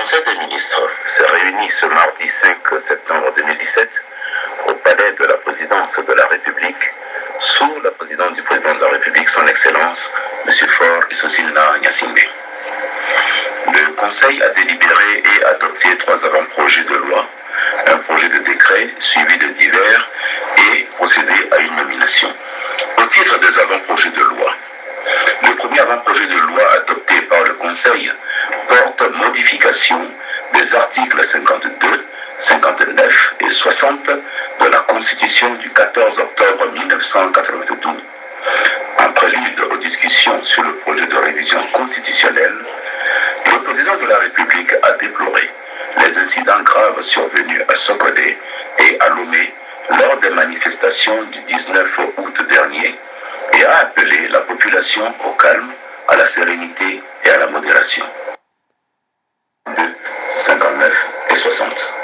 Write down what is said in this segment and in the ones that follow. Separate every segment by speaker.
Speaker 1: Conseil des ministres s'est réuni ce mardi 5 septembre 2017 au palais de la présidence de la République sous la présidence du président de la République, son Excellence, M. Faure Issoussina Gnassingbé. Le Conseil a délibéré et adopté 3 avant-projets de loi, un projet de décret suivi de divers et procédé à une nomination. Au titre des avant-projets de loi, le premier avant-projet de loi adopté par le Conseil porte modification des articles 52, 59 et 60 de la Constitution du 14 octobre 1992. En prélude aux discussions sur le projet de révision constitutionnelle, le président de la République a déploré les incidents graves survenus à Sokodé et à Lomé lors des manifestations du 19 août dernier et a appelé la population au calme, à la sérénité et à la modération. 59 et 60.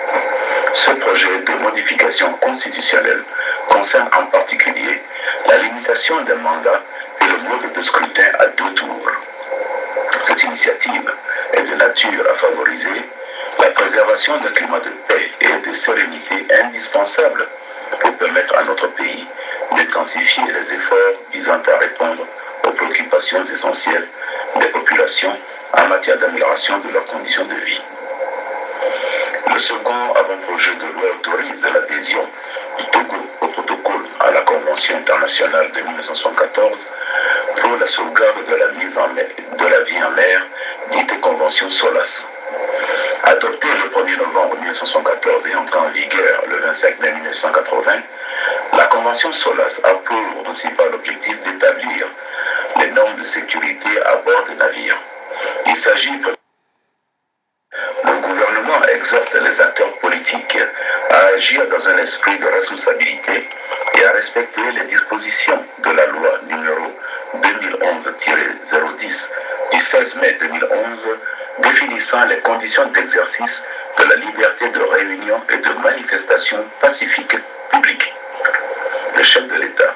Speaker 1: Ce projet de modification constitutionnelle concerne en particulier la limitation des mandats et le mode de scrutin à 2 tours. Cette initiative est de nature à favoriser la préservation d'un climat de paix et de sérénité indispensable pour permettre à notre pays d'intensifier les efforts visant à répondre aux préoccupations essentielles des populations en matière d'amélioration de leurs conditions de vie. Le second avant-projet de loi autorise l'adhésion du Togo au protocole à la Convention internationale de 1974 pour la sauvegarde de la vie en mer, dite Convention SOLAS. Adoptée le 1er novembre 1974 et entrée en vigueur le 25 mai 1980, la Convention SOLAS a pour principal objectif d'établir les normes de sécurité à bord des navires. Il s'agit le gouvernement exhorte les acteurs politiques à agir dans un esprit de responsabilité et à respecter les dispositions de la loi numéro 2011-010 du 16 mai 2011 définissant les conditions d'exercice de la liberté de réunion et de manifestation pacifique publique. Le chef de l'État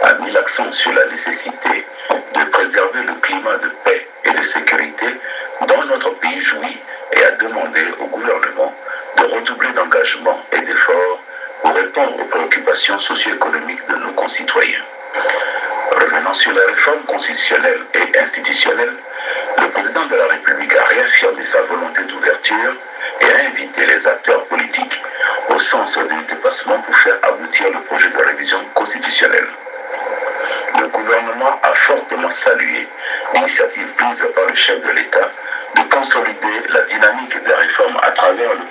Speaker 1: a mis l'accent sur la nécessité de préserver le climat de paix et de sécurité dont notre pays jouit et a demandé au gouvernement de redoubler d'engagement et d'efforts pour répondre aux préoccupations socio-économiques de nos concitoyens. Revenant sur la réforme constitutionnelle et institutionnelle, le président de la République a réaffirmé sa volonté d'ouverture et a invité les acteurs politiques au sens du dépassement pour faire aboutir le projet de révision constitutionnelle. Le gouvernement a fortement salué l'initiative prise par le chef de l'État de consolider la dynamique des réformes à travers le